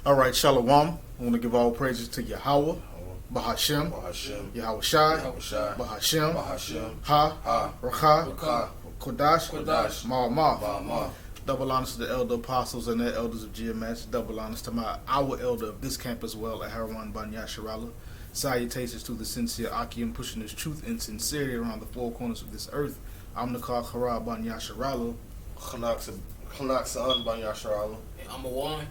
All right, Shalom. I want to give all praises to Yahweh, Bahashem, Yahweh Shai, Bahashem, Ha, Rakha, Kodash, Ma. Double honors to the elder apostles and the elders of GMS. Double honors to our elder of this camp as well, Aharawan Ban Yasharala. Salutations to the sincere Akim pushing his truth and sincerity around the four corners of this earth. I'm the Kara Ban Yasharala. Khanaksan Ban Yasharala. I'm a woman.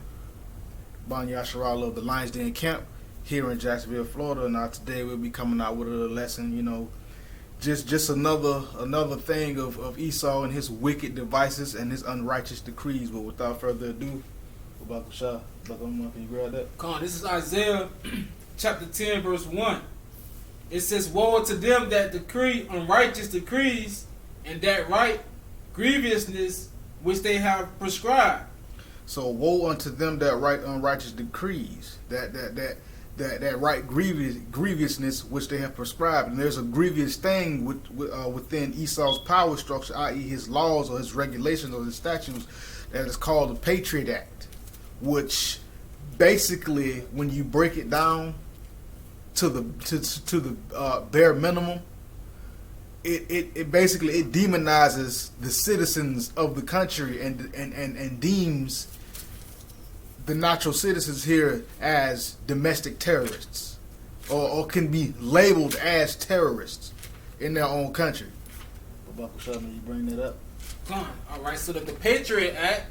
Ban Yasharala of the Lions Den camp here in Jacksonville, Florida. Now today we'll be coming out with a lesson, just another thing of Esau and his wicked devices and his unrighteous decrees. But without further ado, can you grab that? Come on, this is Isaiah chapter 10, verse 1. It says, "Woe to them that decree unrighteous decrees, and that right grievousness which they have prescribed." So woe unto them that write unrighteous decrees, that right grievousness which they have prescribed. And there's a grievous thing within Esau's power structure, i.e. his laws or his regulations or his statutes, that is called the Patriot Act, which basically, when you break it down to the bare minimum, it basically demonizes the citizens of the country and deems the natural citizens here as domestic terrorists, or can be labeled as terrorists in their own country. You bring that up. Come on. All right. So the Patriot Act.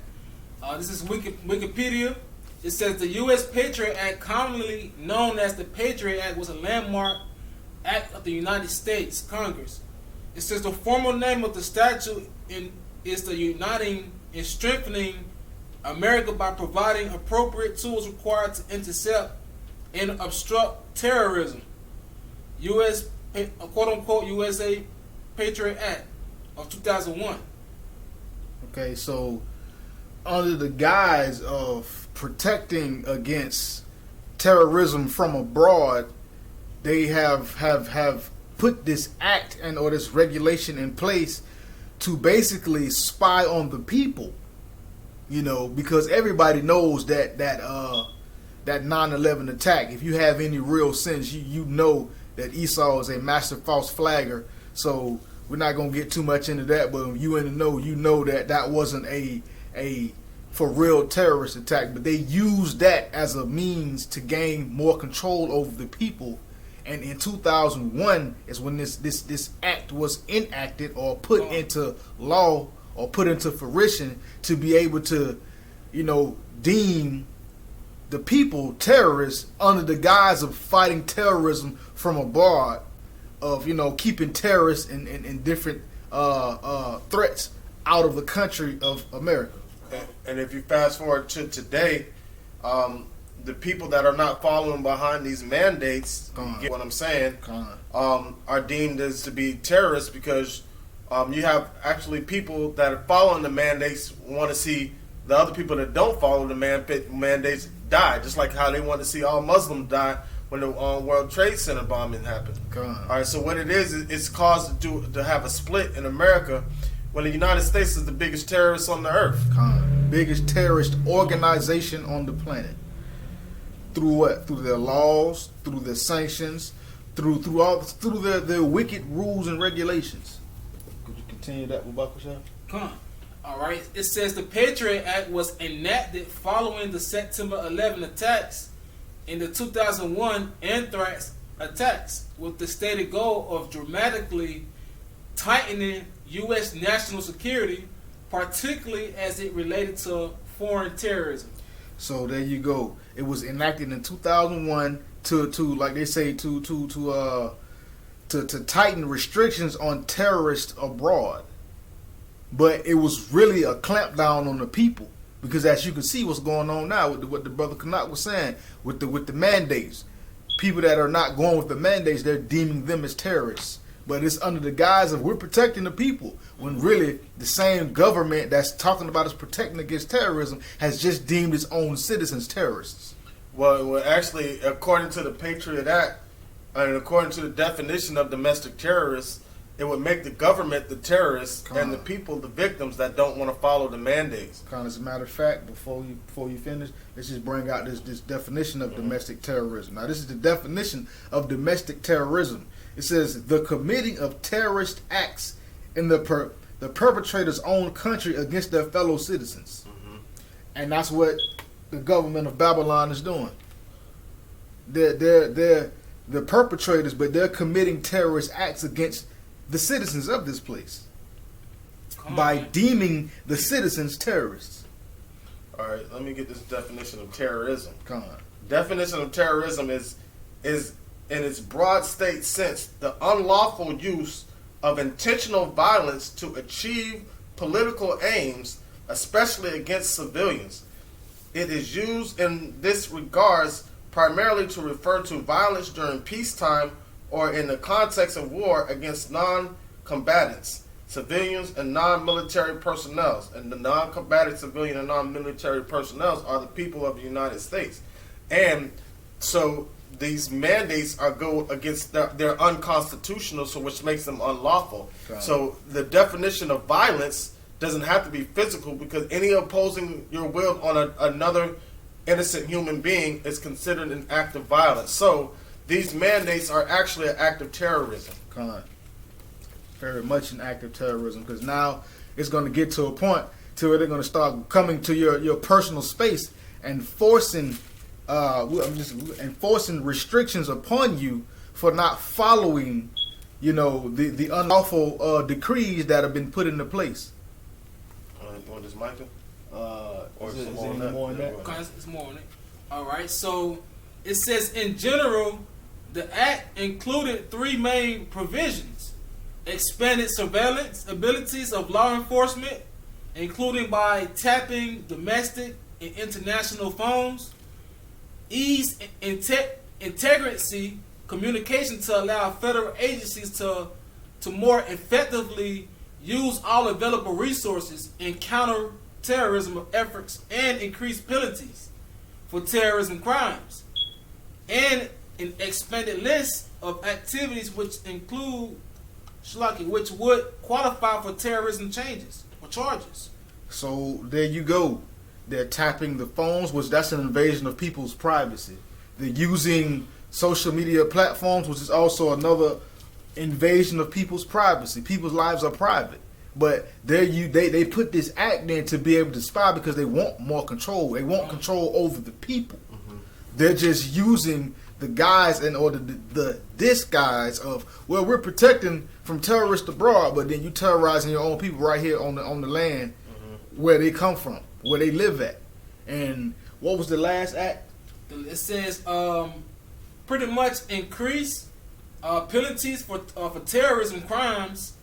This is Wikipedia. It says the U.S. Patriot Act, commonly known as the Patriot Act, was a landmark act of the United States Congress. It says the formal name of the statute is the Uniting and Strengthening America by providing appropriate tools required to intercept and obstruct terrorism. U.S. quote-unquote USA Patriot Act of 2001. Okay, so under the guise of protecting against terrorism from abroad, they have put this act or this regulation in place to basically spy on the people. Because everybody knows that 9/11 attack. If you have any real sense, you know that Esau is a master false flagger. So we're not gonna get too much into that. But if you in the know, you know that wasn't a for real terrorist attack. But they used that as a means to gain more control over the people. And in 2001 is when this act was enacted or put into law or put into fruition to be able to, deem the people terrorists under the guise of fighting terrorism from abroad, of, keeping terrorists and different threats out of the country of America. And if you fast forward to today, the people that are not following behind these mandates, you get what I'm saying, are deemed as to be terrorists because you have actually people that are following the mandates want to see the other people that don't follow the mandates die, just like how they want to see all Muslims die when the World Trade Center bombing happened. All right, so what it is, it's caused to have a split in America when the United States is the biggest terrorist on the earth. Biggest terrorist organization on the planet. Through what? Through their laws, through their sanctions, through their wicked rules and regulations. Could you continue that with Bakusha? Come on. All right. It says the Patriot Act was enacted following the September 11 attacks and the 2001 anthrax attacks, with the stated goal of dramatically tightening U.S. national security, particularly as it related to foreign terrorism. So there you go. It was enacted in 2001 to like they say to tighten restrictions on terrorists abroad. But it was really a clampdown on the people, because as you can see what's going on now with what the brother Kanak was saying with the mandates. People that are not going with the mandates, they're deeming them as terrorists. But it's under the guise of we're protecting the people, when really the same government that's talking about us protecting against terrorism has just deemed its own citizens terrorists. Well, actually, according to the Patriot Act, and according to the definition of domestic terrorists, it would make the government the terrorists and the people the victims that don't want to follow the mandates. As a matter of fact, before you finish, let's just bring out this definition of domestic terrorism. Now, this is the definition of domestic terrorism. It says the committing of terrorist acts in the perpetrator's own country against their fellow citizens, and that's what the government of Babylon is doing. They're the perpetrators, but they're committing terrorist acts against the citizens of this place by deeming the citizens terrorists. All right, let me get this definition of terrorism. Come on. Definition of terrorism is in its broad state sense the unlawful use of intentional violence to achieve political aims, especially against civilians. It is used in this regards primarily to refer to violence during peacetime or in the context of war against non-combatants, civilians, and non-military personnel. And the non-combatant civilian and non-military personnel are the people of the United States. And so these mandates go against they're unconstitutional, so which makes them unlawful. Okay. So the definition of violence doesn't have to be physical, because any opposing your will on another innocent human being is considered an act of violence. So these mandates are actually an act of terrorism. Very much an act of terrorism, because now it's going to get to a point to where they're going to start coming to your personal space and forcing restrictions upon you for not following, the unlawful decrees that have been put into place. You want this, Michael? Or is it more on that? It's more on it. All right. So it says, in general, the act included three main provisions: expanded surveillance abilities of law enforcement, including by tapping domestic and international phones; ease integrity communication to allow federal agencies to more effectively use all available resources in counter-terrorism efforts, and increase penalties for terrorism crimes; and an expanded list of activities which include which would qualify for terrorism charges. So there you go. They're tapping the phones, which that's an invasion of people's privacy. They're using social media platforms, which is also another invasion of people's privacy. People's lives are private, but they put this act in to be able to spy because they want more control. They want control over the people. They're just using the guise in order the disguise of, well, we're protecting from terrorists abroad, but then you terrorizing your own people right here on the land where they come from, where they live at. And what was the last act? It says pretty much increase penalties for terrorism crimes,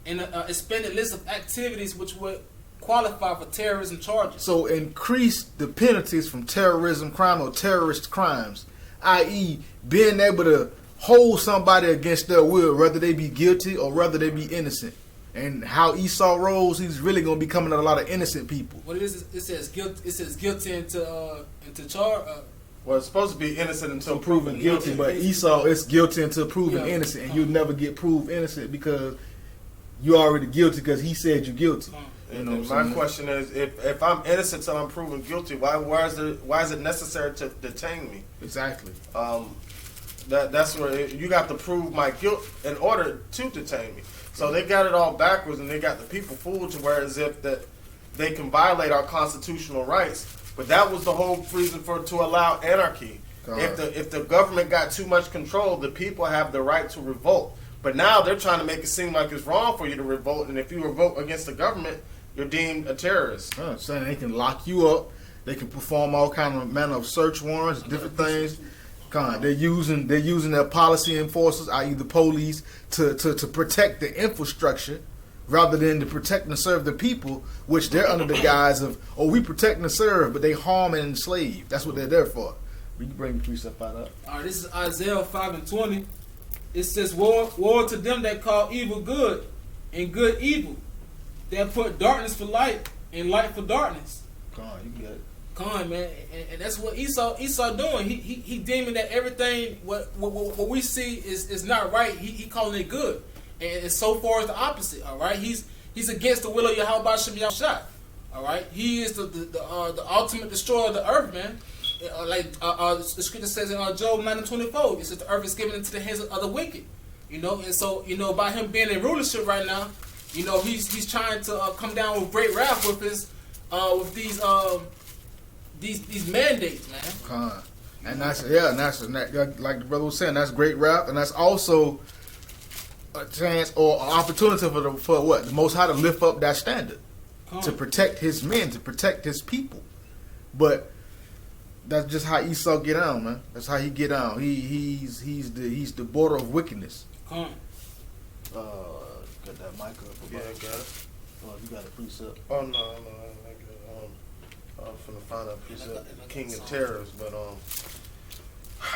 and an expanded list of activities which would qualify for terrorism charges. So increase the penalties from terrorism crime or terrorist crimes, i.e. being able to hold somebody against their will, whether they be guilty or whether they be innocent. And how Esau rolls, he's really going to be coming at a lot of innocent people. What it is, it says guilt. It says guilty into charge. Well, it's supposed to be innocent until proven guilty, but Esau is guilty until proven innocent, and you'll never get proved innocent because you're already guilty because he said you're guilty. My question is, if I'm innocent till I'm proven guilty, why is it necessary to detain me? Exactly. That's where you got to prove my guilt in order to detain me. So they got it all backwards, and they got the people fooled to where as if that they can violate our constitutional rights. But that was the whole reason to allow anarchy. If the government got too much control, the people have the right to revolt. But now they're trying to make it seem like it's wrong for you to revolt, and if you revolt against the government, you're deemed a terrorist. Saying they can lock you up, they can perform all kind of manner of search warrants, different things. They're using their policy enforcers, i.e. the police, to protect the infrastructure rather than to protect and serve the people, which they're under the guise of, we protect and serve, but they harm and enslave. That's what they're there for. We can bring the precept out up. All right, this is Isaiah 5:20. It says, woe to them that call evil good and good evil, that put darkness for light and light for darkness. Come on, you get it. Come on, man, and that's what Esau doing. He deeming that everything what we see is not right. He calling it good, and so far is the opposite. All right, he's against the will of Yahweh Shem Yahshua. All right, he is the ultimate destroyer of the earth, man. The scripture says in Job 9:24, it says the earth is given into the hands of the wicked. You know, and so by him being in rulership right now, he's trying to come down with great wrath with his with these mandates, man. And that's like the brother was saying, that's great wrath, and that's also a chance or an opportunity for what the Most High to lift up that standard, to protect his men, to protect his people. But that's just how Esau get on, man. That's how he get on. He's the border of wickedness. Got that mic up. Yeah, I got it. Oh, you got a precept. Oh no, I was finna find out precept King of Terrors, but all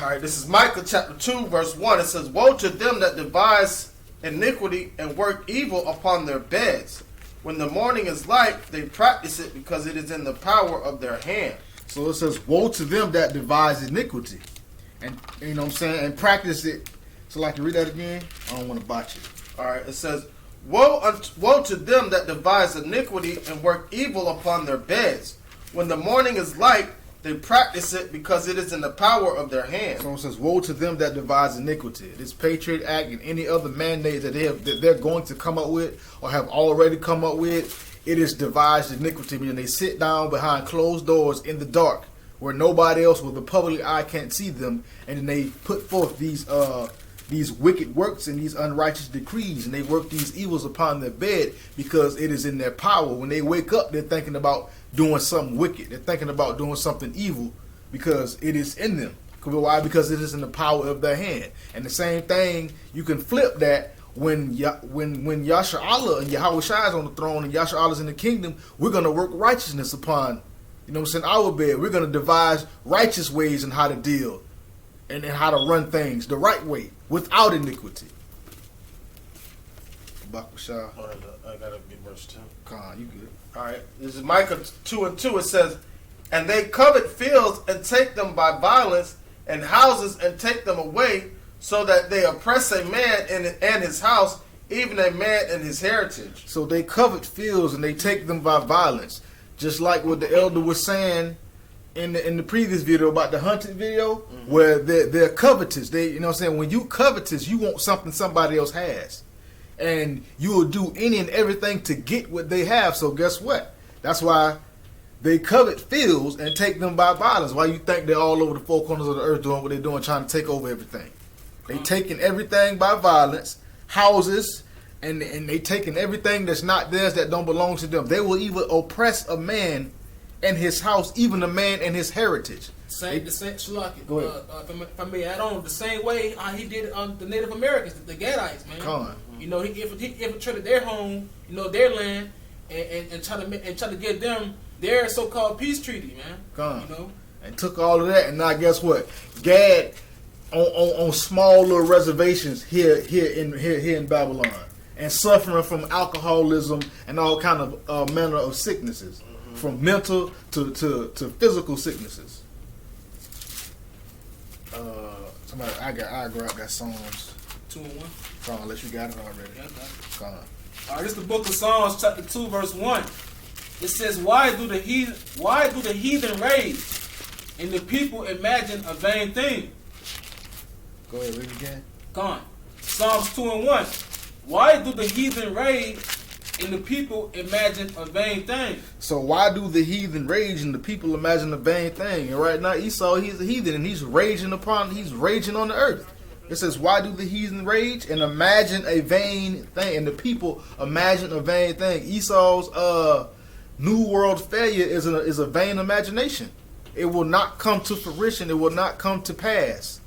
right, this is Micah chapter 2, verse 1. It says, "Woe to them that devise iniquity and work evil upon their beds. When the morning is light, they practice it because it is in the power of their hand." So it says, "Woe to them that devise iniquity," and you know what I'm saying, and practice it. So, like, you read that again. I don't want to botch it. All right, it says, Woe to them that devise iniquity and work evil upon their beds. When the morning is light, they practice it because it is in the power of their hand. So it says, "Woe to them that devise iniquity." This Patriot Act and any other mandate that they're going to come up with or have already come up with, it is devised iniquity. Meaning they sit down behind closed doors in the dark, where nobody else with the public eye can't see them, and then they put forth these wicked works and these unrighteous decrees, and they work these evils upon their bed because it is in their power. When they wake up, they're thinking about doing something wicked. They're thinking about doing something evil because it is in them. Why? Because it is in the power of their hand. And the same thing, you can flip that when Yasha Allah and Yahweh Shai is on the throne and Yasha Allah is in the kingdom. We're going to work righteousness upon, our bed. We're going to devise righteous ways in how to deal and how to run things the right way without iniquity. Bakusha. All right, I gotta get verse 2. Khan, you good. All right, this is Micah 2:2. It says, "And they covet fields and take them by violence, and houses and take them away, so that they oppress a man and his house, even a man and his heritage." So they covet fields and they take them by violence. Just like what the elder was saying in the previous video about the hunted video, where they're covetous. They, when you covetous, you want something somebody else has. And you will do any and everything to get what they have. So guess what? That's why they covet fields and take them by violence. Why you think they're all over the four corners of the earth doing what they're doing, trying to take over everything? They taking everything by violence, houses, and they taking everything that's not theirs, that don't belong to them. They will even oppress a man and his house, even a man and his heritage. Go ahead. If I may add on, the same way he did the Native Americans, the Gadites, man. He infiltrated their home, their land, and try to get them their so-called peace treaty, man. And took all of that, and now guess what? Gad on small little reservations here in Babylon, and suffering from alcoholism and all kind of manner of sicknesses, from mental to physical sicknesses. I got Psalms 2:1. Unless you got it already. Yeah, I got it. Come on. All right, this is the book of Psalms, chapter 2, verse 1. It says, "Why do the heathen rage, and the people imagine a vain thing?" Go ahead, read it again. Gone. Psalms 2:1. "Why do the heathen rage, and the people imagine a vain thing?" So why do the heathen rage and the people imagine a vain thing? And right now Esau, he's a heathen, and he's raging on the earth. It says, "Why do the heathen rage and imagine a vain thing?" And the people imagine a vain thing. Esau's new world failure is a vain imagination. It will not come to fruition. It will not come to pass.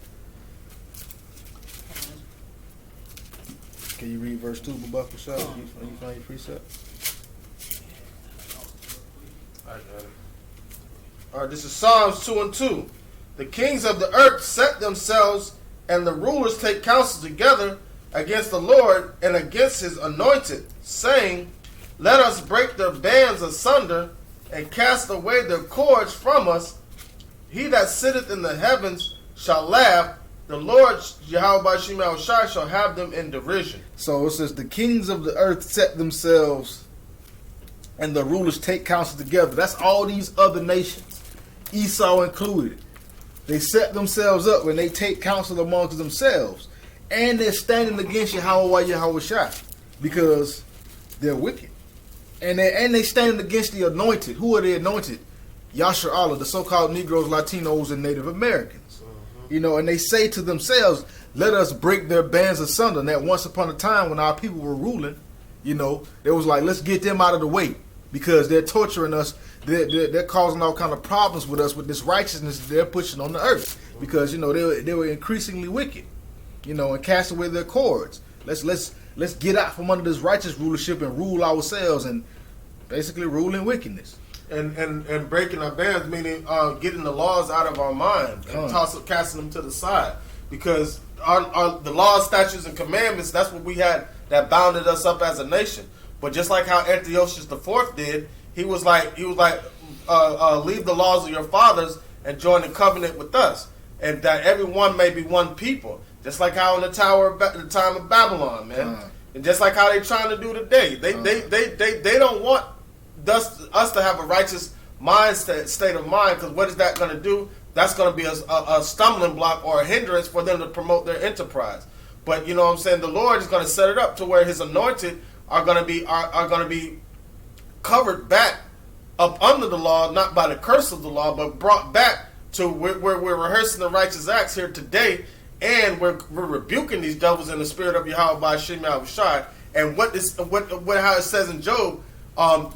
Can you read verse 2, Babak Shah? You find your precept? I got it. All right, this is Psalms 2:2. "The kings of the earth set themselves, and the rulers take counsel together against the Lord and against his anointed, saying, Let us break their bands asunder and cast away their cords from us. He that sitteth in the heavens shall laugh, the Lord Yahweh Shemel Shai shall have them in derision. So it says the kings of the earth set themselves, and the rulers take counsel together. That's all these other nations, Esau included. They set themselves up when they take counsel amongst themselves, and they're standing against Yahweh Shai because they're wicked, and they standing against the anointed. Who are the anointed? Yasha Allah, the so-called Negroes, Latinos, and Native Americans. You know, and they say to themselves, let us break their bands asunder. And that once upon a time when our people were ruling, you know, it was like, let's get them out of the way because they're torturing us. They're causing all kind of problems with us with this righteousness they're pushing on the earth because, you know, they were increasingly wicked, you know, and cast away their cords. Let's get out from under this righteous rulership and rule ourselves and basically rule in wickedness. And breaking our bands, meaning getting the laws out of our mind and casting them to the side. Because the laws, statutes, and commandments, that's what we had that bounded us up as a nation. But just like how Antiochus IV did, he was like, leave the laws of your fathers and join the covenant with us, and that everyone may be one people. Just like how in the time of Babylon, man, and just like how they're trying to do today. They don't want us to have a righteous state of mind, because what is that going to do? That's going to be a stumbling block or a hindrance for them to promote their enterprise. But you know what I'm saying? The Lord is going to set it up to where His anointed are going to be covered back up under the law, not by the curse of the law, but brought back to where we're rehearsing the righteous acts here today, and we're rebuking these devils in the spirit of Yahweh Shem Yahushai. And what how it says in Job.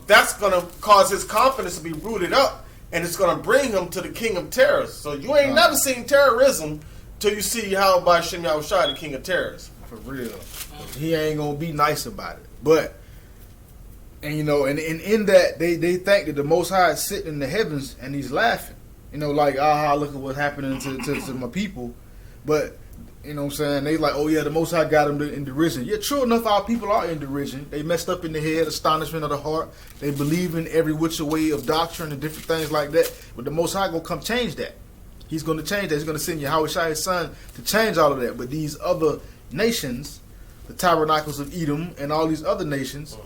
That's going to cause his confidence to be rooted up, and it's going to bring him to the king of terrors. So you ain't never seen terrorism till you see Yahweh Shem Yahushai, the king of terrors. For real. He ain't going to be nice about it. But, and you know, and in that, they think that the Most High is sitting in the heavens and He's laughing. You know, like, look at what's happening to my people. But, you know what I'm saying? They like, oh yeah, the Most High got them in derision. Yeah, true enough, our people are in derision. They messed up in the head, astonishment of the heart. They believe in every which way of doctrine and different things like that. But the Most High gonna come change that. He's gonna change that. He's gonna send Yahweh Shai, His Son, to change all of that. But these other nations, the Tabernacles of Edom and all these other nations,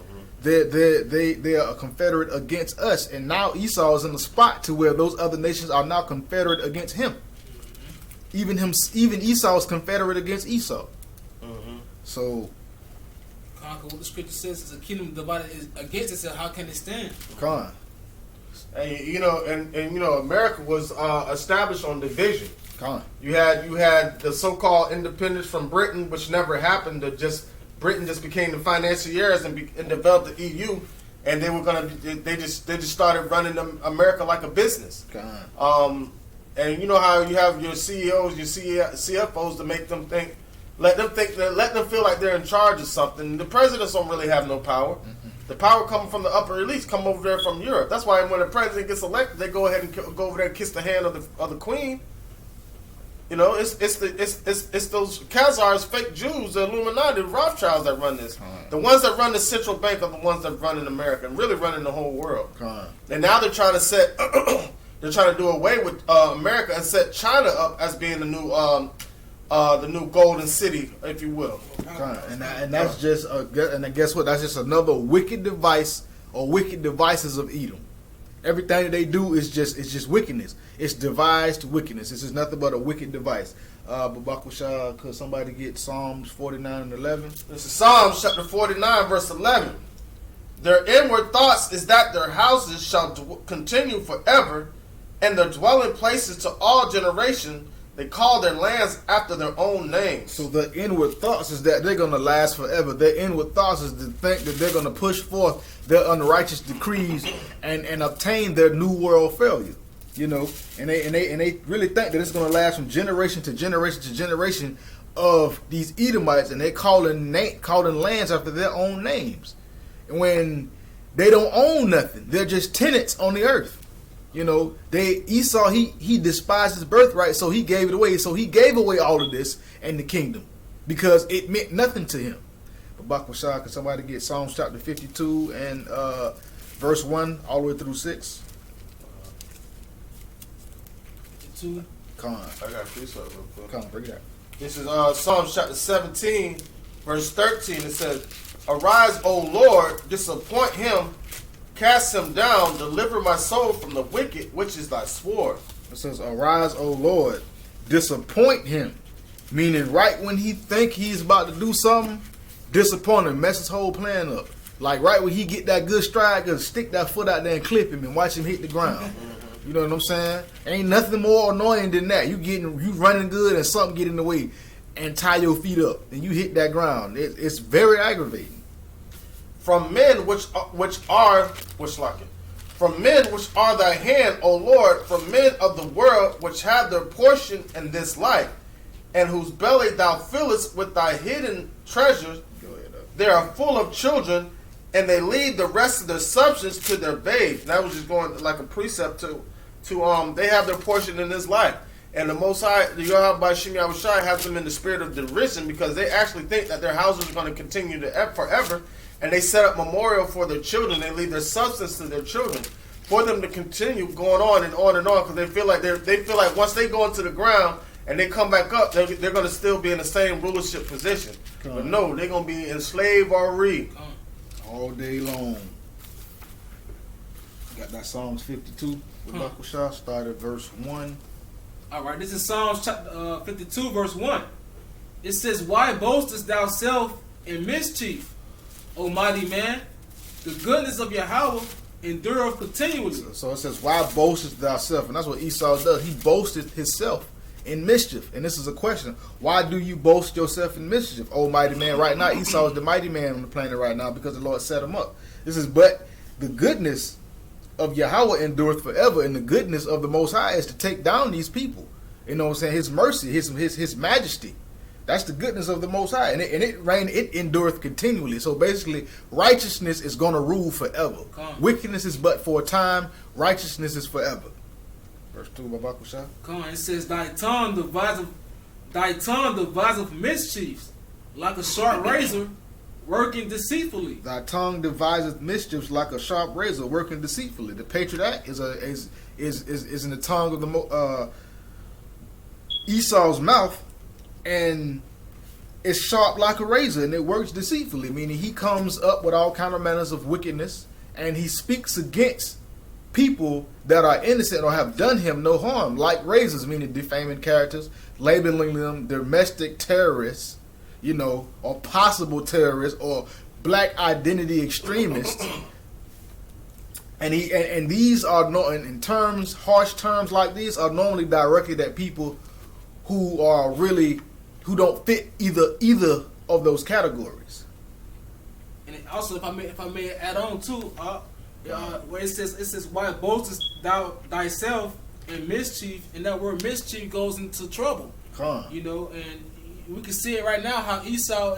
they are a confederate against us. And now Esau is in the spot to where those other nations are now confederate against him. Even Esau is confederate against Esau. So, what the scripture says is a kingdom divided against itself. How can it stand? And you know, America was established on division. You had the so-called independence from Britain, which never happened. Britain just became the financiers and developed the EU, and they just started running America like a business. And you know how you have your CEOs, your CFOs to make them think, let them feel like they're in charge of something. The presidents don't really have no power. The power coming from the upper elites, come over there from Europe. That's why when the president gets elected, they go ahead and go over there and kiss the hand of the queen. You know, it's those Khazars, fake Jews, the Illuminati, the Rothschilds that run this. The ones that run the central bank are the ones that run in America and really running the whole world. And now they're trying to set. They're trying to do away with America and set China up as being the new golden city, if you will. And that's just and guess what? That's just another wicked device or wicked devices of Edom. Everything that they do is just wickedness. It's devised wickedness. This is nothing but a wicked device. Babakusha, could somebody get Psalms 49 and 11? This is Psalms chapter 49, verse 11. Their inward thoughts is that their houses shall continue forever, and their dwelling places to all generation. They call their lands after their own names. So the inward thoughts is that they're going to last forever. Their inward thoughts is to think that they're going to push forth their unrighteous decrees and obtain their new world failure. You know, and they really think that it's going to last from generation to generation to generation of these Edomites, and they calling lands after their own names. And when they don't own nothing, they're just tenants on the earth. You know, Esau, he despised his birthright, so he gave it away. So he gave away all of this and the kingdom because it meant nothing to him. But Bakwashah, can somebody get Psalms chapter 52 and verse 1 all the way through 6? 52. Come on. I got a precept real quick. Come on, bring it out. This is Psalms chapter 17, verse 13. It says, "Arise, O Lord, disappoint him, cast him down, deliver my soul from the wicked, which is thy sword." It says, "Arise, O Lord, disappoint him," meaning right when he think he's about to do something, disappoint him, mess his whole plan up. Like right when he get that good stride, just stick that foot out there and clip him and watch him hit the ground. You know what I'm saying? Ain't nothing more annoying than that. You running good and something get in the way and tie your feet up and you hit that ground. It's very aggravating. From men which are thy hand, O Lord, from men of the world which have their portion in this life, and whose belly thou fillest with thy hidden treasures. They are full of children, and they leave the rest of their substance to their babes. That was just going like a precept to they have their portion in this life. And the Most High, the Yahweh Shem Yahushai, has them in the spirit of derision because they actually think that their houses are going to continue to forever. And they set up memorial for their children. They leave their substance to their children for them to continue going on and on and on because they feel like once they go into the ground and they come back up, they're going to still be in the same rulership position. But no, they're going to be enslaved already. All day long. Got that Psalms 52 with Uncle Shah. Start at verse 1. All right, this is Psalms chapter 52, verse 1. It says, "Why boastest thou self in mischief, O mighty man? The goodness of Yahweh endureth continually." So it says, "Why boastest thou self?" And that's what Esau does. He boasted himself in mischief. And this is a question. Why do you boast yourself in mischief, O mighty man? Right now, Esau is the mighty man on the planet right now because the Lord set him up. This is, but the goodness of Yahweh endureth forever, and the goodness of the Most High is to take down these people. You know what I'm saying? His mercy, his majesty. That's the goodness of the Most High, and it endureth continually. So basically, righteousness is going to rule forever. Wickedness is but for a time. Righteousness is forever. Verse 2, Babak Shah. Come on, it says, thy tongue deviseth mischiefs, like a sharp razor, working deceitfully. Thy tongue deviseth mischiefs like a sharp razor, working deceitfully. The Patriot Act is in the tongue of the Esau's mouth, and it's sharp like a razor, and it works deceitfully. Meaning he comes up with all kind of manners of wickedness, and he speaks against people that are innocent or have done him no harm, like razors, meaning defaming characters, labeling them domestic terrorists, or possible terrorists or black identity extremists. And these are in terms, harsh terms like these are normally directed at people who don't fit either of those categories. And also, if I may add on too, where it says, "Why boastest thou thyself in mischief?" And that word mischief goes into trouble. And we can see it right now how Esau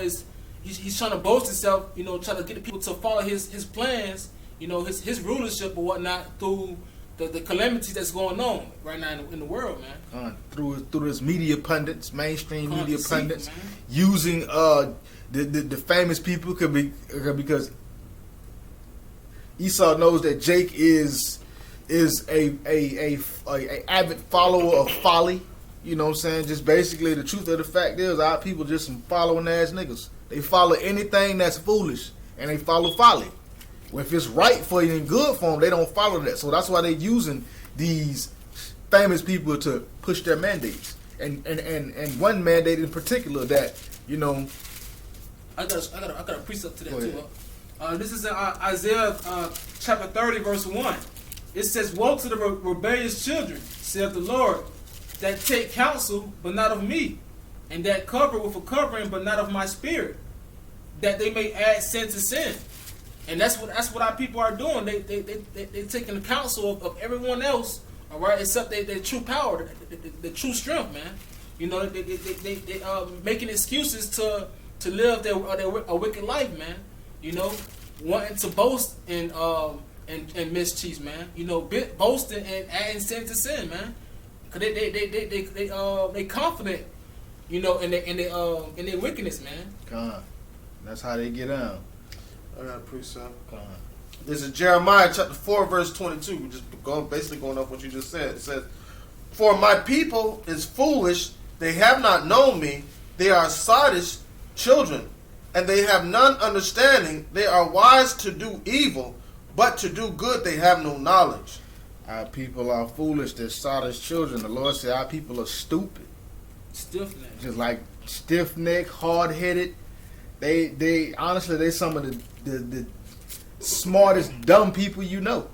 he's trying to boast himself, trying to get the people to follow his plans, his rulership or whatnot through the calamity that's going on right now in the world, man. Through his media pundits, mainstream media pundits, using the famous people because Esau knows that Jake is a avid follower of folly. You know what I'm saying? Just basically the truth of the fact is our people just some following ass niggas. They follow anything that's foolish and they follow folly. Well, if it's right for you and good for them, they don't follow that. So that's why they're using these famous people to push their mandates. And one mandate in particular that, I got a precept to that too. This is in Isaiah chapter 30, verse 1. It says, "Woe to the rebellious children, saith the Lord, that take counsel, but not of me, and that cover with a covering, but not of my spirit, that they may add sin to sin." And that's what our people are doing. They taking the counsel of everyone else, all right, except their true power, the true strength, man. They making excuses to live a wicked life, man. Wanting to boast and mischief, man. Boasting and adding sin to sin, man. Cause they confident, in their wickedness, man. That's how they get out. I got a precept. This is Jeremiah chapter 4, verse 22. We're just basically going off what you just said. It says, For my people is foolish, they have not known me, they are sottish children, and they have none understanding, they are wise to do evil, but to do good they have no knowledge. Our people are foolish, they're sottish children. The Lord said our people are stupid. Stiff-necked. Just like stiff-necked, hard-headed. They honestly, they some of the smartest dumb people you know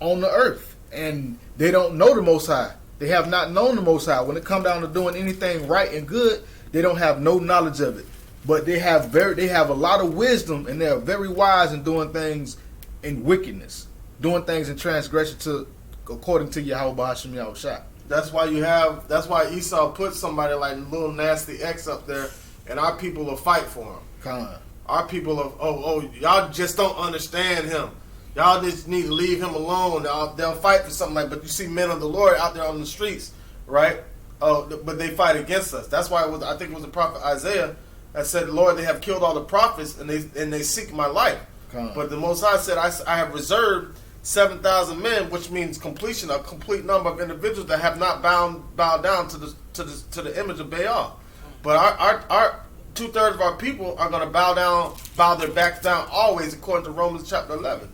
on the earth. And they don't know the Most High. They have not known the Most High. When it comes down to doing anything right and good, they don't have no knowledge of it. But they have a lot of wisdom, and they are very wise in doing things in wickedness, doing things in transgression according to Yahweh Hashem Yahushua. That's why Esau put somebody like little nasty X up there, and our people will fight for him. Our people are, y'all just don't understand him. Y'all just need to leave him alone. They'll fight for something like, but you see men of the Lord out there on the streets, right? But they fight against us. That's why I think it was the prophet Isaiah that said, Lord, they have killed all the prophets and they seek my life. But the Most High said, I have reserved 7,000 men, which means completion, a complete number of individuals that have not bowed down to the image of Baal. But our 2/3 of our people are going to bow their backs down always, according to Romans chapter 11.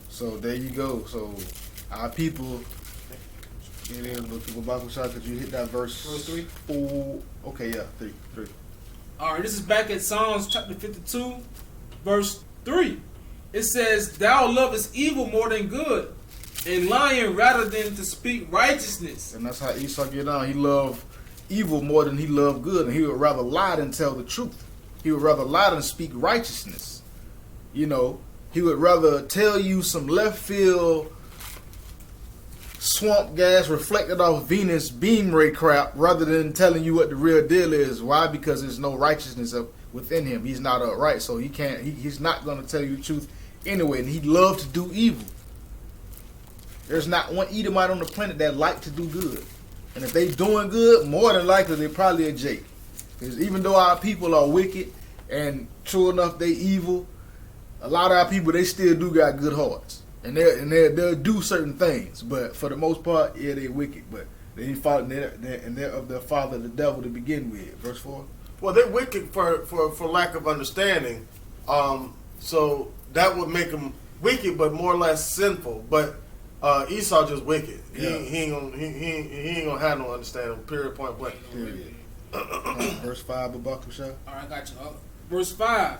So there you go. So our people, could you hit that verse 3? Oh, okay, yeah, 3. All right, this is back at Psalms chapter 52, verse 3. It says, "Thou lovest evil more than good, and lying rather than to speak righteousness." And that's how Esau get on. He loved evil more than he loved good, and he would rather lie than tell the truth. He would rather lie than speak righteousness. He would rather tell you some left field swamp gas reflected off Venus beam ray crap rather than telling you what the real deal is. Why? Because there's no righteousness within him. He's not upright, so he's not going to tell you the truth anyway, and he loves to do evil. There's not one Edomite on the planet that like to do good. And if they doing good, more than likely they probably a Jake. Because even though our people are wicked and true enough they evil, a lot of our people, they still do got good hearts. And they'll do certain things. But for the most part, yeah, they're wicked. But they're of their father, the devil, to begin with. Verse 4. Well, they're wicked for lack of understanding. So that would make them wicked, but more or less sinful. But Esau just wicked. Yeah. He ain't gonna have no understanding. Period. Point blank. Period. Verse 5, Babakusha. All right, I got you. Verse 5.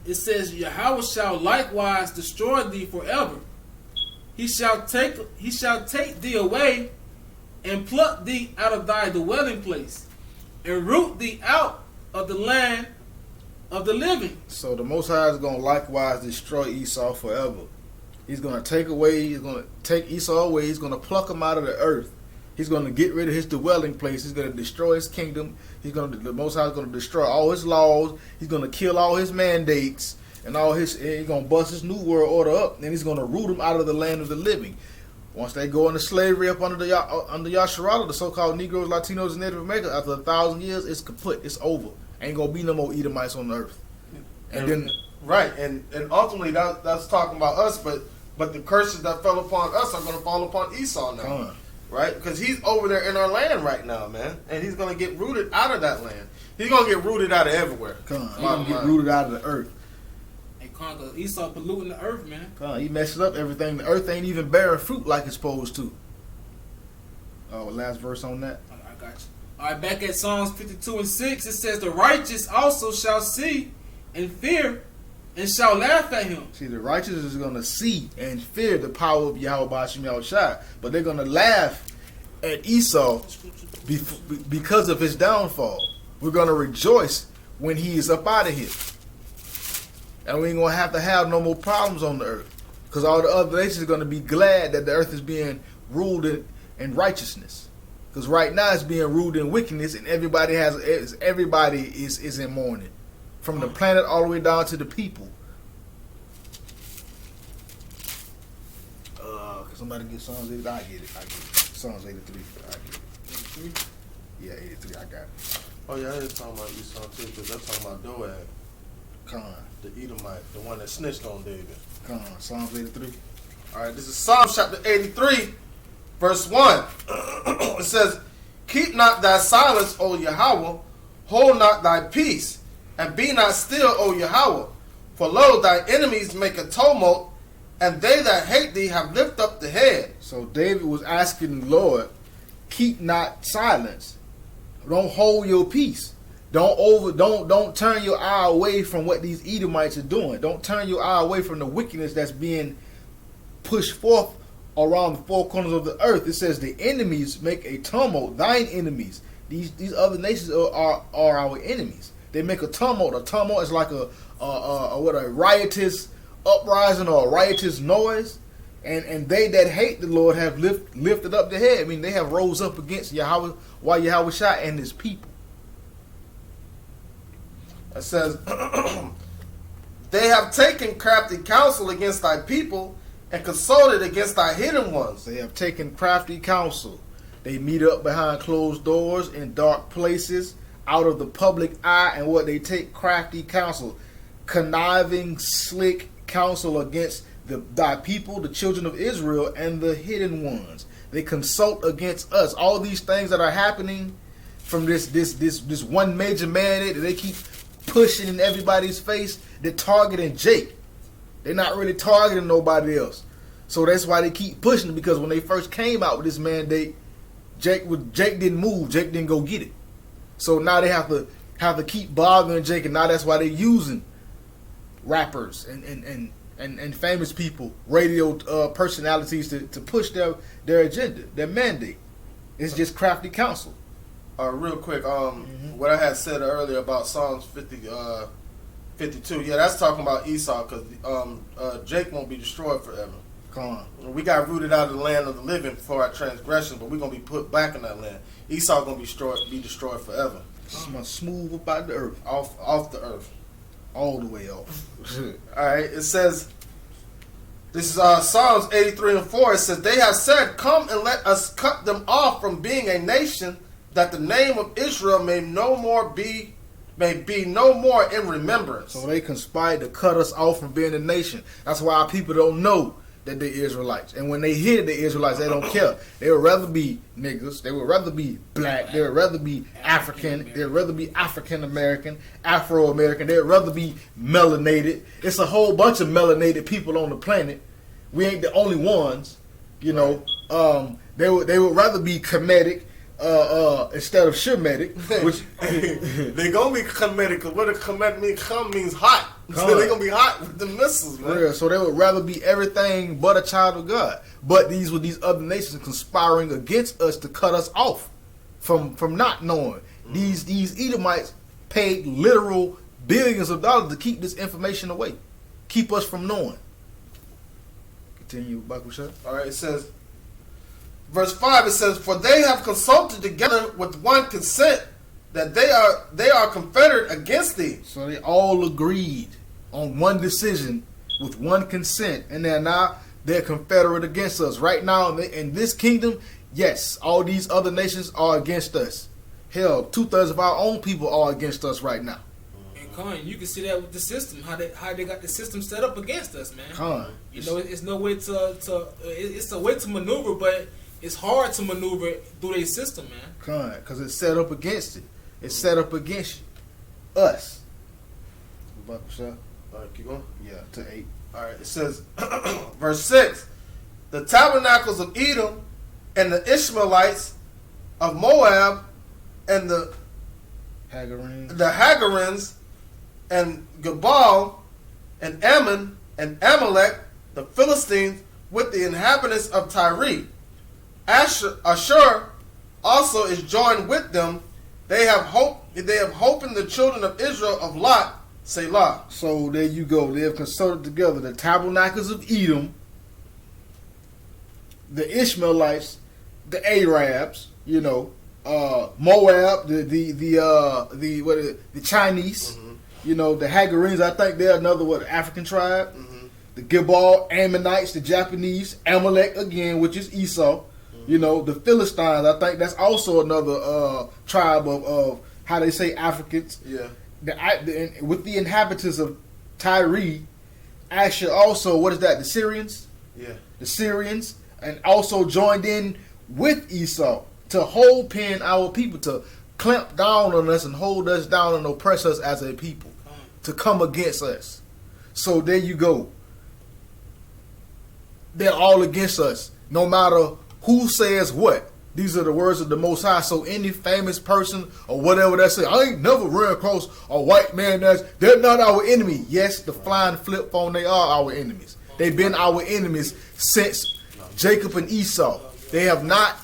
It says, "Yahweh shall likewise destroy thee forever. He shall take thee away, and pluck thee out of thy dwelling place, and root thee out of the land of the living." So the Most High is going to likewise destroy Esau forever. He's going to take Esau away. He's going to pluck him out of the earth. He's going to get rid of his dwelling place. He's going to destroy his kingdom. The Most High is going to destroy all his laws. He's going to kill all his mandates and he's going to bust his new world order up. And he's going to root them out of the land of the living. Once they go into slavery up under Yasharala, the so-called Negroes, Latinos, and Native Americans, after 1,000 years, it's kaput. It's over. Ain't going to be no more Edomites on the earth. And then right, and ultimately that's talking about us, but the curses that fell upon us are going to fall upon Esau now. Right? Because he's over there in our land right now, man. And he's going to get rooted out of that land. He's going to get rooted out of everywhere. He's going to get rooted out of the earth. And Esau polluting the earth, man. He messes up everything. The earth ain't even bearing fruit like it's supposed to. Oh, last verse on that. I got you. All right, back at Psalms 52 and 6, it says, "The righteous also shall see and fear, and shall laugh at him." See, the righteous is going to see and fear the power of Yahweh Hashem Yahushua, but they're going to laugh at Esau because of his downfall. We're going to rejoice when he is up out of here. And we ain't going to have no more problems on the earth. Because all the other nations are going to be glad that the earth is being ruled in righteousness. Because right now it's being ruled in wickedness, and everybody is in mourning. From the planet all the way down to the people. Somebody get Psalms 83. I get it. Psalms 83. I get it. 83? Yeah, 83. I got it. Oh yeah, I was talking about Esau too, because they're talking about Doeg, the Edomite, the one that snitched on David. Psalms 83. All right, this is Psalms chapter 83, verse 1. It says, "Keep not thy silence, O Yahweh, hold not thy peace, and be not still, O Yahweh. For lo, thy enemies make a tumult, and they that hate thee have lifted up the head." So David was asking the Lord, keep not silence. Don't hold your peace. Don't turn your eye away from what these Edomites are doing. Don't turn your eye away from the wickedness that's being pushed forth around the four corners of the earth. It says the enemies make a tumult. Thine enemies. These other nations are our enemies. They make a tumult. A tumult is like a riotous uprising or a riotous noise. And they that hate the Lord have lifted up their head. I mean, they have rose up against Yahweh, Yahweh Shai and his people. It says, "They have taken crafty counsel against thy people, and consulted against thy hidden ones." They have taken crafty counsel. They meet up behind closed doors in dark places, out of the public eye, and what they take crafty counsel, conniving, slick counsel against thy people, the children of Israel, and the hidden ones. They consult against us. All these things that are happening from this one major mandate that they keep pushing in everybody's face, they're targeting Jake. They're not really targeting nobody else. So that's why they keep pushing, because when they first came out with this mandate, Jake didn't move. Jake didn't go get it. So now they have to keep bothering Jake, and now that's why they're using rappers and famous people, radio personalities to push their agenda, their mandate. It's just crafty counsel. Real quick, what I had said earlier about Psalms 52, yeah, that's talking about Esau, because Jake won't be destroyed forever. Come on. We got rooted out of the land of the living for our transgression, but we're going to be put back in that land. Esau going to be destroyed forever. Smooth about the earth. Off the earth. All the way off. Alright, it says, this is Psalms 83 and 4. It says, "They have said, come and let us cut them off from being a nation, that the name of Israel may be no more in remembrance." So they conspired to cut us off from being a nation. That's why our people don't know that they're Israelites. And when they hear the Israelites, they don't care. They would rather be niggas. They would rather be black. They would rather be African. They would rather be African American, Afro American. They would rather be melanated. It's a whole bunch of melanated people on the planet. We ain't the only ones. You know. They would rather be Kemetic instead of Shemitic, which they gonna be Kemetic, because what a Kemetic means hot. So they gonna be hot with the missiles, man. Yeah, so they would rather be everything but a child of God. But these other nations conspiring against us to cut us off from not knowing. These Edomites paid literal billions of dollars to keep this information away, keep us from knowing. Continue, Bakusha. All right, it says. Verse 5, it says, "For they have consulted together with one consent, that they are confederate against thee." So they all agreed on one decision with one consent, and they're confederate against us. Right now in this kingdom, yes, all these other nations are against us. Hell, 2/3 of our own people are against us right now. And Con, you can see that with the system, how they got the system set up against us, man. Con, you know, it's no way it's a way to maneuver, but it's hard to maneuver through their system, man. Con, because it's set up against it. It's set up against us. Bakusha. All right, keep going. Yeah, to 8. All right, it says, verse 6, "The Tabernacles of Edom, and the Ishmaelites of Moab, and the Hagarins, and Gebal, and Ammon, and Amalek, the Philistines, with the inhabitants of Tyre. Ashur also is joined with them. They have hope in the children of Israel of Lot, Selah." So there you go. They have consulted together the Tabernacles of Edom, the Ishmaelites, the Arabs, you know, Moab, the Chinese, you know, the Hagarins. I think they're another African tribe. The Gebal, Ammonites, the Japanese, Amalek again, which is Esau. You know, the Philistines, I think that's also another tribe of how they say Africans. Yeah. With the inhabitants of Tyre, Asher also, what is that? The Syrians? the Syrians, and also joined in with Esau to hold pin our people, to clamp down on us and hold us down and oppress us as a people, to come against us. So there you go. They're all against us, no matter who says what. These are the words of the Most High. So any famous person or whatever that say, I ain't never ran across a white man they're not our enemy. Yes, the flying flip phone, they are our enemies. They've been our enemies since Jacob and Esau. They have not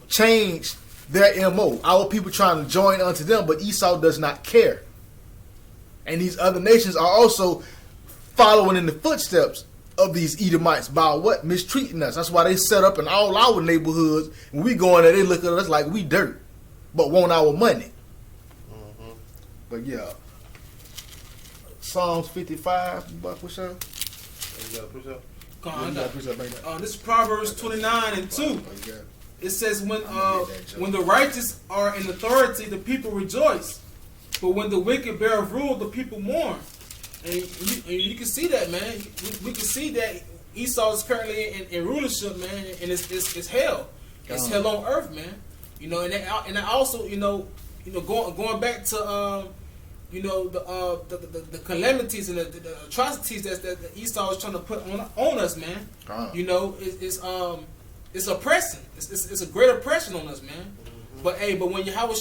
changed their MO. Our people trying to join unto them, but Esau does not care. And these other nations are also following in the footsteps of these Edomites by what? Mistreating us. That's why they set up in all our neighborhoods. When we go in there, they look at us like we dirt, but want our money. Mm-hmm. But yeah, Psalms 55. Buck, what's up? You got a push up? This is Proverbs 29 and 2. It says, when the righteous are in authority, the people rejoice. But when the wicked bear rule, the people mourn. And you can see that, man. We can see that Esau is currently in rulership, man, and it's hell. It's hell on earth, man. You know, and I also, going back to the calamities and the atrocities that Esau is trying to put on us, man. It's oppressing. It's a great oppression on us, man. But when Yahweh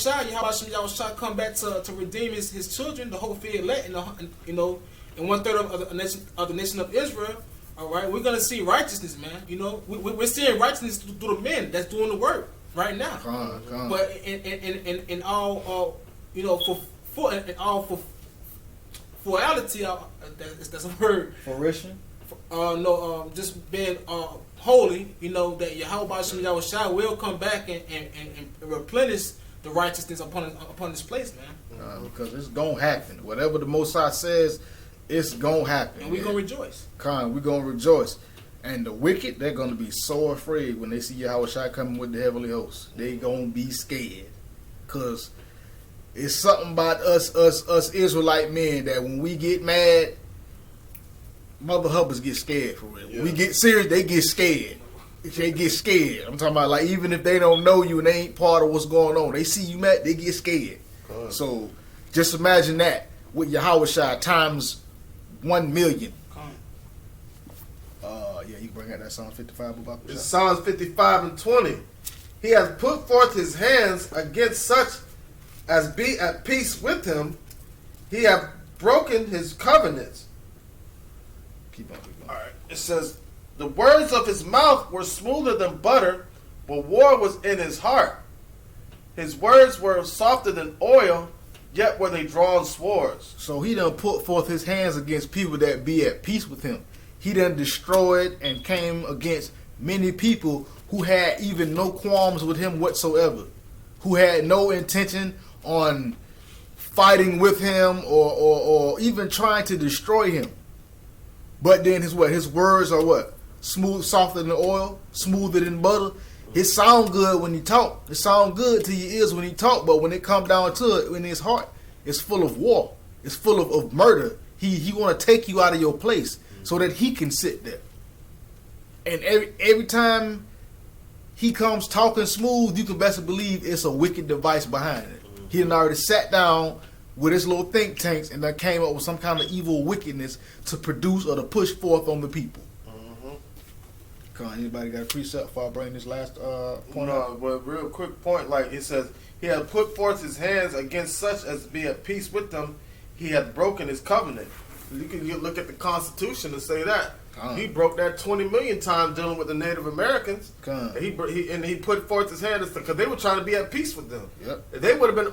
come back to redeem his children, the whole field elect, and 1/3 of the nation of Israel, all right, we're gonna see righteousness, man. We're seeing righteousness through the men that's doing the work right now. But in all, forality, that's a word. Fruition. Just being holy. That Yahweh will come back and replenish the righteousness upon this place, man. Because it's gonna happen. Whatever the Most High says, it's gonna happen. And we're gonna rejoice. We're gonna rejoice. And the wicked, they're gonna be so afraid when they see Yahweh coming with the heavenly hosts. They gonna be scared. Cause it's something about us Israelite men that when we get mad, Mother Hubbers get scared for real. When we get serious, they get scared. They get scared. I'm talking about, like, even if they don't know you and they ain't part of what's going on, they see you mad, they get scared. So just imagine that with Yahweh times 1,000,000. You bring out that Psalms 55 about It's Psalms 55 and 20. He has put forth his hands against such as be at peace with him. He hath broken his covenants. Keep on. All right. It says, the words of his mouth were smoother than butter, but war was in his heart. His words were softer than oil, yet were they drawn swords. So he done put forth his hands against people that be at peace with him. He done destroyed and came against many people who had even no qualms with him whatsoever, who had no intention on fighting with him or even trying to destroy him. But then his words are what? Smooth, softer than oil, smoother than butter. It sound good when he talk. It sound good to your ears when he talk, but when it come down to it, in his heart, it's full of war. It's full of murder. He want to take you out of your place so that he can sit there. And every time he comes talking smooth, you can best believe it's a wicked device behind it. He done already sat down with his little think tanks and then came up with some kind of evil wickedness to produce or to push forth on the people. Come on, anybody got a precept before I bring this last point up? But real quick point, like it says, he hath put forth his hands against such as be at peace with them. He hath broken his covenant. You can look at the Constitution and say that. He broke that 20 million times dealing with the Native Americans. And he put forth his hands because they were trying to be at peace with them. If they would have been,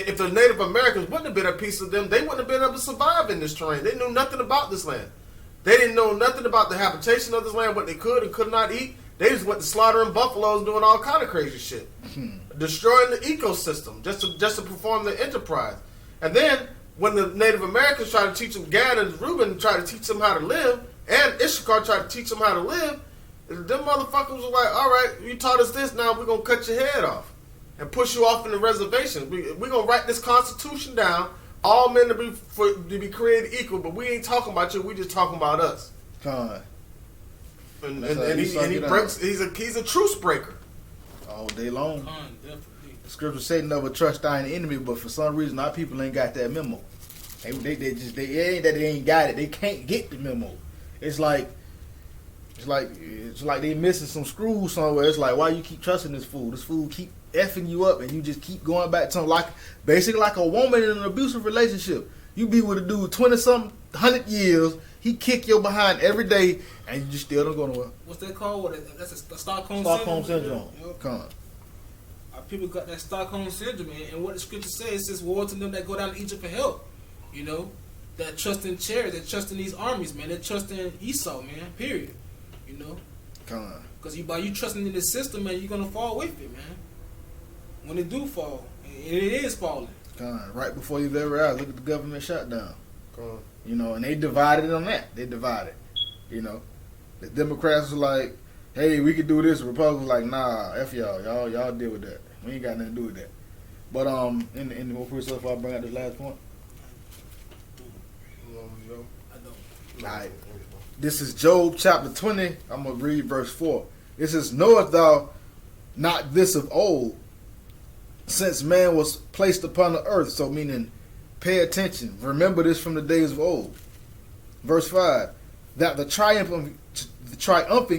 if the Native Americans wouldn't have been at peace with them, they wouldn't have been able to survive in this terrain. They knew nothing about this land. They didn't know nothing about the habitation of this land, what they could and could not eat. They just went to slaughtering buffaloes, doing all kind of crazy shit, destroying the ecosystem just to perform their enterprise. And then when the Native Americans tried to teach them, Gad and Reuben tried to teach them how to live, and Issachar tried to teach them how to live, them motherfuckers was like, all right, you taught us this, now we're going to cut your head off and push you off in the reservation. We're going to write this Constitution down, all men to be created equal, but we ain't talking about you, we just talking about us. And he breaks. He's a truce breaker all day long. Definitely. The scripture say never trust thine enemy, but for some reason our people ain't got that memo. They ain't that they ain't got it. They can't get the memo. It's like they missing some screws somewhere. It's like, why you keep trusting this fool? This fool keep effing you up, and you just keep going back to him basically like a woman in an abusive relationship. You be with a dude 20-something, 100 years. He kick your behind every day, and you just still don't go nowhere. What's that called? That's a Stockholm syndrome. Come on. Our people got that Stockholm syndrome, and what the scripture says, it says, woe to them that go down to Egypt for help. You know, that trust in chariots, that trust in these armies, man. That trust in Esau, man. Period. You know, come on. Because by you trusting in the system, man, you're gonna fall with it, man. When it do fall, and it is falling. Come on. Right before you've ever out, look at the government shutdown. Come on. You know, and they divided on that. They divided. You know, the Democrats was like, "Hey, we could do this." The Republicans like, "Nah, f y'all. Y'all deal with that. We ain't got nothing to do with that." But in the more free stuff, I'll bring out this last point. I don't. All right. This is Job chapter 20. I'm going to read verse 4. It says, knowest thou not this of old, since man was placed upon the earth? So meaning, pay attention. Remember this from the days of old. Verse 5. That the triumphing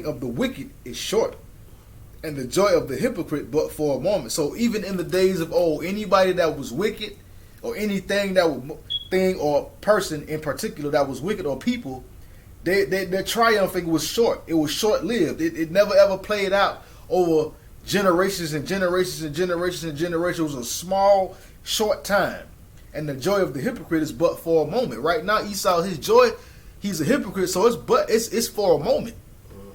of the wicked is short, and the joy of the hypocrite but for a moment. So even in the days of old, anybody that was wicked, or anything that was thing or person in particular that was wicked, or people, their triumphing was short. It was short-lived. It never ever played out over generations and generations and generations and generations. It was a small, short time. And the joy of the hypocrite is but for a moment. Right now, Esau, his joy, he's a hypocrite, so it's for a moment.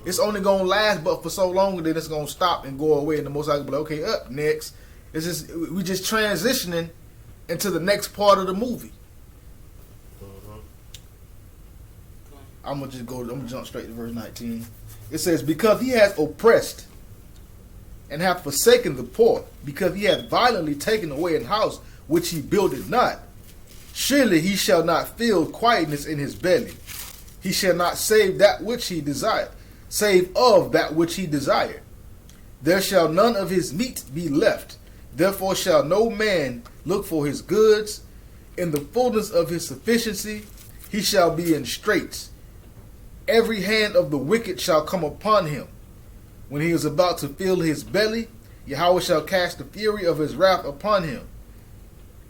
It's only gonna last but for so long, and then it's gonna stop and go away. And the Most High will be like, okay, up next. We just transitioning into the next part of the movie. I'm gonna jump straight to verse 19. It says, because he has oppressed and hath forsaken the poor, because he hath violently taken away an house which he builded not, surely he shall not feel quietness in his belly. He shall not save that which he desired, save of that which he desired. There shall none of his meat be left. Therefore shall no man look for his goods. In the fullness of his sufficiency he shall be in straits. Every hand of the wicked shall come upon him. When he is about to fill his belly, Yahweh shall cast the fury of his wrath upon him,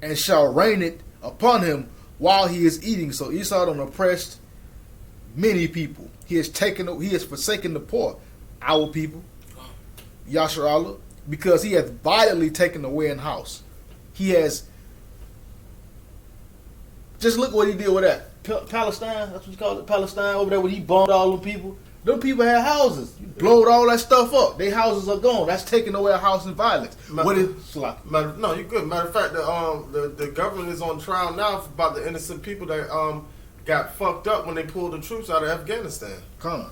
and shall rain it upon him while he is eating. So Esau done oppressed many people. He has forsaken the poor, our people, Yasharallah, because he hath violently taken away an house. He has. Just look what he did with that. Palestine, that's what you call it, Palestine, over there when he bombed all them people. Them people had houses. You blowed all that stuff up. Their houses are gone. That's taking away a house in violence. No, you're good. Matter of fact, the government is on trial now about the innocent people that got fucked up when they pulled the troops out of Afghanistan. Come on.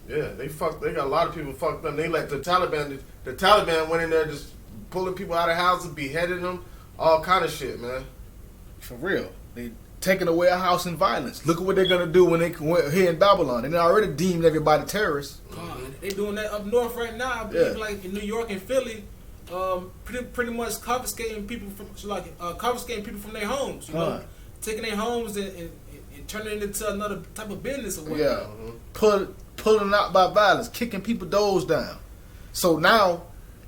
Yeah, they got a lot of people fucked up. They let the Taliban went in there just pulling people out of houses, beheading them, all kind of shit, man. For real. They taking away a house in violence. Look at what they're gonna do when they here in Babylon. And they already deemed everybody terrorists. They doing that up north right now. I believe, like in New York and Philly, pretty much confiscating people from their homes. You know, taking their homes and turning it into another type of business or whatever. Yeah, pulling out by violence, kicking people doors down. So now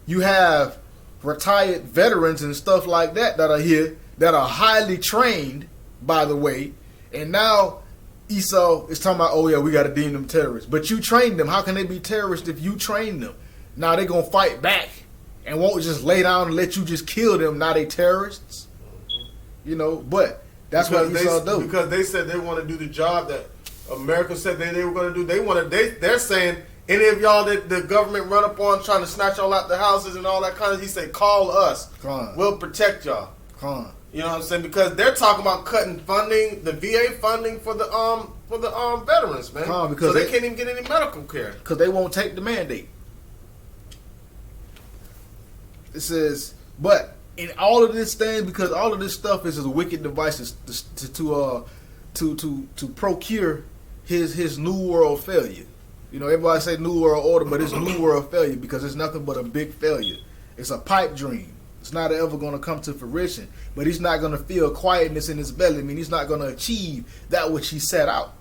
you have retired veterans and stuff like that are here that are highly trained, by the way, and now Esau is talking about, oh yeah, we got to deem them terrorists. But you trained them. How can they be terrorists if you train them? Now they gonna fight back and won't just lay down and let you just kill them. Now they terrorists, you know. But that's what Esau do, because they said they want to do the job that America said they were going to do. They're saying any of y'all that the government run up on trying to snatch y'all out the houses and all that kind of. He said, call us. We'll protect y'all. You know what I'm saying? Because they're talking about cutting funding, the VA funding for the veterans, man. Because so they can't even get any medical care. Because they won't take the mandate. It says, but in all of this thing, because all of this stuff is a wicked device to procure his new world failure. You know, everybody say New World Order, but it's New World failure because it's nothing but a big failure. It's a pipe dream. It's not ever going to come to fruition. But he's not going to feel quietness in his belly. I mean, he's not going to achieve that which he set out.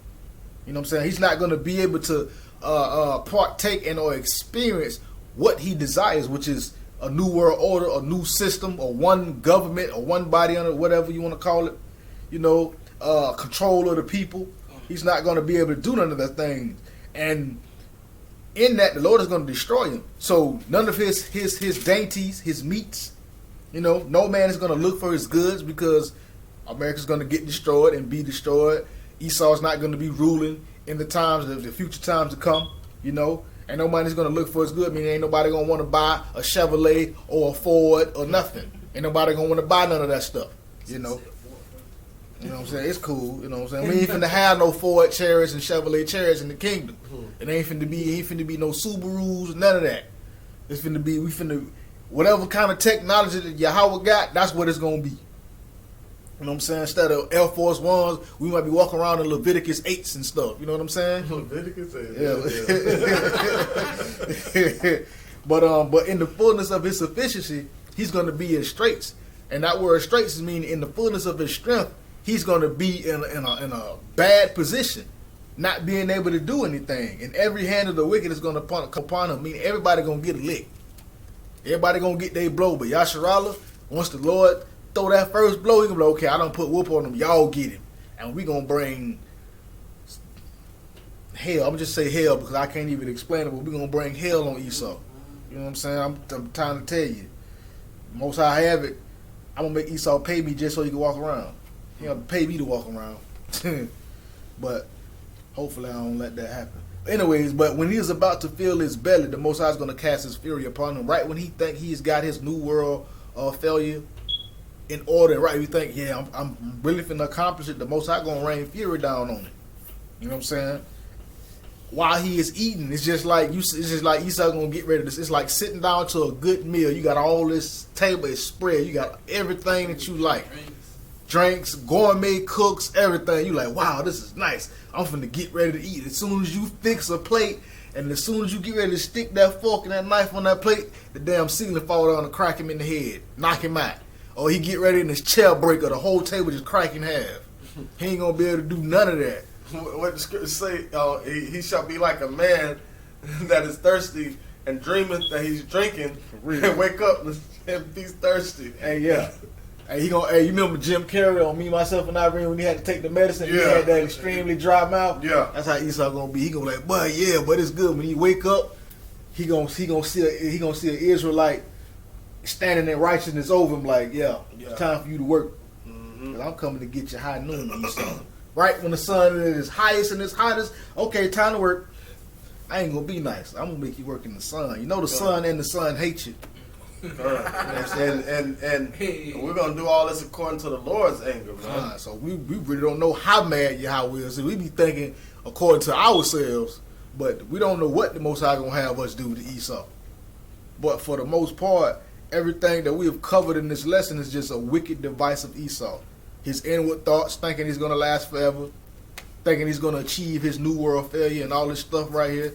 You know what I'm saying? He's not going to be able to partake in or experience what he desires, which is a new world order, a new system, or one government, or one body under whatever you want to call it. You know, control of the people. He's not going to be able to do none of that things. And in that, the Lord is going to destroy him. So none of his dainties, his meats, you know, no man is going to look for his goods because America's going to get destroyed and be destroyed. Esau's not going to be ruling in the times, the future times to come, you know. And nobody's going to look for his good. I mean, ain't nobody going to want to buy a Chevrolet or a Ford or nothing. Ain't nobody going to want to buy none of that stuff, you know. You know what I'm saying? It's cool. You know what I'm saying? We ain't finna have no Ford Chariots and Chevrolet Chariots in the kingdom. It ain't finna be no Subarus, none of that. It's finna be, whatever kind of technology that Yahweh got, that's what it's gonna be. You know what I'm saying? Instead of Air Force Ones, we might be walking around in Leviticus 8s and stuff. You know what I'm saying? Leviticus 8. Yeah. But in the fullness of his sufficiency, he's gonna be in straits. And that word straits is meaning in the fullness of his strength, he's going to be in a bad position, not being able to do anything. And every hand of the wicked is going to come upon him. Meaning everybody going to get a lick. Everybody going to get their blow. But Yasharallah, once the Lord throw that first blow, he going to be like, okay, I don't put whoop on them. Y'all get him. And we going to bring hell. I'm going to just say hell because I can't even explain it. But we're going to bring hell on Esau. You know what I'm saying? I'm trying to tell you. Most I have it, I'm going to make Esau pay me just so he can walk around. He have to pay me to walk around. But hopefully I don't let that happen. Anyways, but when he is about to fill his belly, the Most High is going to cast his fury upon him. Right when he think he's got his new world failure in order, right? You think, yeah, I'm really finna accomplish it. The Most High going to rain fury down on it. You know what I'm saying? While he is eating, it's just like Esau going to get ready to this. It's like sitting down to a good meal. You got all this table is spread. You got everything that you like. Drinks, gourmet cooks, everything. You like, wow, this is nice. I'm finna get ready to eat. As soon as you fix a plate, and as soon as you get ready to stick that fork and that knife on that plate, the damn ceiling fall down and crack him in the head, knock him out. Or he get ready and his chair break, or the whole table just crack in half. He ain't gonna be able to do none of that. What the scriptures say, he shall be like a man that is thirsty and dreameth that he's drinking, and wake up and he's thirsty. Hey, yeah. Hey, you remember Jim Carrey on Me, Myself, and Irene when he had to take the medicine? Yeah. He had that extremely dry mouth. Yeah. That's how Esau gonna be. He gonna be like, but it's good. When he wake up, he gonna see an Israelite standing in righteousness over him. Like, it's time for you to work. Mm-hmm. 'Cause I'm coming to get you high noon, Esau. Right when the sun is highest and it's hottest, okay, time to work. I ain't gonna be nice. I'm gonna make you work in the sun. You know the sun and the sun hate you. And we're gonna do all this according to the Lord's anger, man. So we really don't know how mad Yahweh is. We be thinking according to ourselves, but we don't know what the Most High gonna have us do to Esau. But for the most part, everything that we have covered in this lesson is just a wicked device of Esau. His inward thoughts, thinking he's gonna last forever, thinking he's gonna achieve his new world failure and all this stuff right here.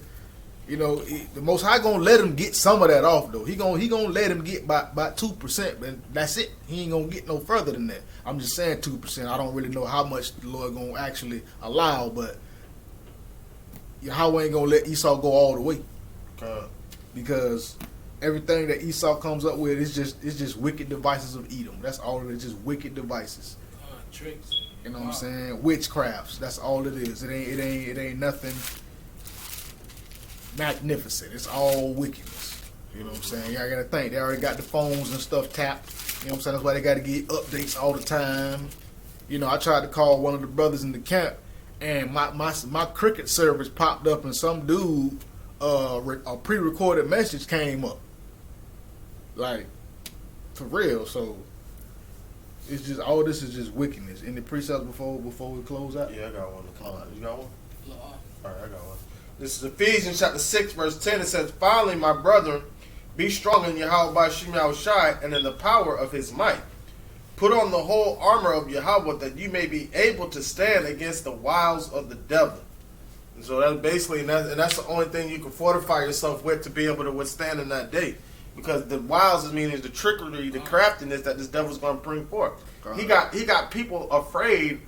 You know, the Most High gonna let him get some of that off though. He gonna let him get by 2%, but that's it. He ain't gonna get no further than that. I'm just saying 2%. I don't really know how much the Lord gonna actually allow, but Yahweh ain't gonna let Esau go all the way, because everything that Esau comes up with is just wicked devices of Edom. That's all it is, just wicked devices. Tricks. You know what I'm saying? Witchcrafts. That's all it is. It ain't nothing magnificent. It's all wickedness. You know what I'm saying? Y'all gotta think. They already got the phones and stuff tapped. You know what I'm saying? That's why they gotta get updates all the time. You know, I tried to call one of the brothers in the camp, and my cricket service popped up, and some dude a pre-recorded message came up. Like, for real. So it's just all this is just wickedness. Any precepts before we close out? Yeah, I got one. You got one? All right, I got one. This is Ephesians chapter 6, verse 10. It says, finally, my brethren, be strong in Yahweh by Shem Yahushai and in the power of his might. Put on the whole armor of Yahweh that you may be able to stand against the wiles of the devil. So that's basically, and that's the only thing you can fortify yourself with to be able to withstand in that day. Because the wiles is meaning the trickery, the craftiness that this devil's going to bring forth. He got people afraid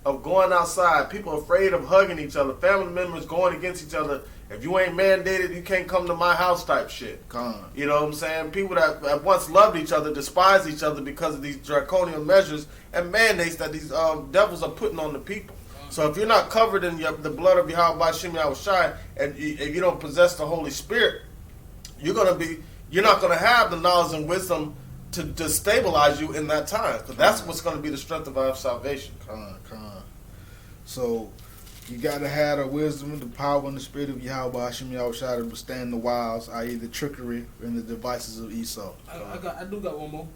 of going outside, people afraid of hugging each other, family members going against each other. If you ain't mandated, you can't come to my house type shit. You know what I'm saying? People that once loved each other despise each other because of these draconian measures and mandates that these devils are putting on the people. So if you're not covered in the blood of Yahweh Hashem Yahushai, and if you don't possess the Holy Spirit, you're not going to have the knowledge and wisdom to stabilize you in that time. Because that's what's going to be the strength of our salvation. So you got to have the wisdom, the power, and the spirit of Yahweh Hashem Yahushai to withstand the wiles, i.e. the trickery and the devices of Esau. I do got one more.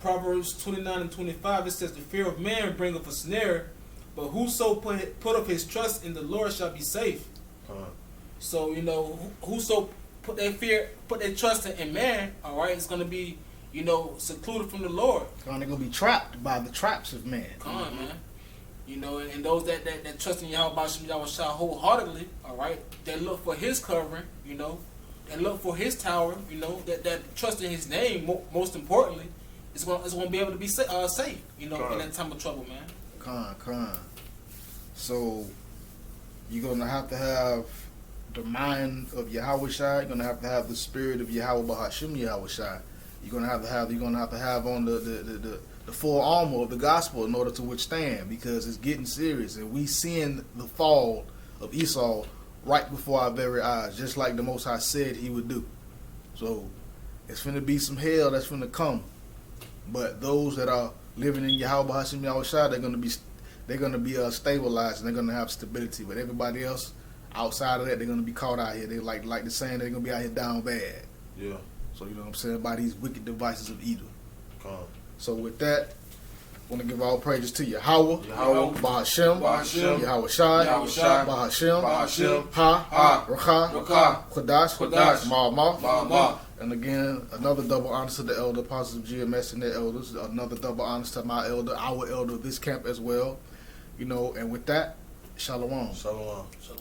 Proverbs 29 and 25, it says, the fear of man bringeth a snare, but whoso put up his trust in the Lord shall be safe. So, you know, whoso put their trust in man, all right, it's going to be, you know, secluded from the Lord. They're going to be trapped by the traps of man. Man. You know, and those that trust in Yahweh Yahushua wholeheartedly, all right, that look for his covering, you know, and look for his tower, you know, that trust in his name, most importantly, is going to be able to be safe, you know, in that time of trouble, man. So you're gonna have to have the mind of Yahweh Shai. You're gonna have to have the spirit of Yahweh Hashem Yahweh Shai. You're gonna have to have on the full armor of the gospel in order to withstand, because it's getting serious, and we seeing the fall of Esau right before our very eyes, just like the Most High said he would do. So it's finna be some hell that's finna come, but those that are living in Yahweh Hashem Yahweh Shai, they're gonna be stabilized, and they're gonna have stability. But everybody else outside of that, they're gonna be caught out here. They like the saying, they're gonna be out here down bad. Yeah. So you know what I'm saying, by these wicked devices of Edom. So with that, I want to give all praises to Yahweh, Bahashem, Yahweh Shai, Bahashem, Ha, Rakah, Kodash, Ma. And again, another double honors to the elder apostles of GMS and their elders. Another double honors to my elder, our elder of this camp as well. You know, and with that, Shalom.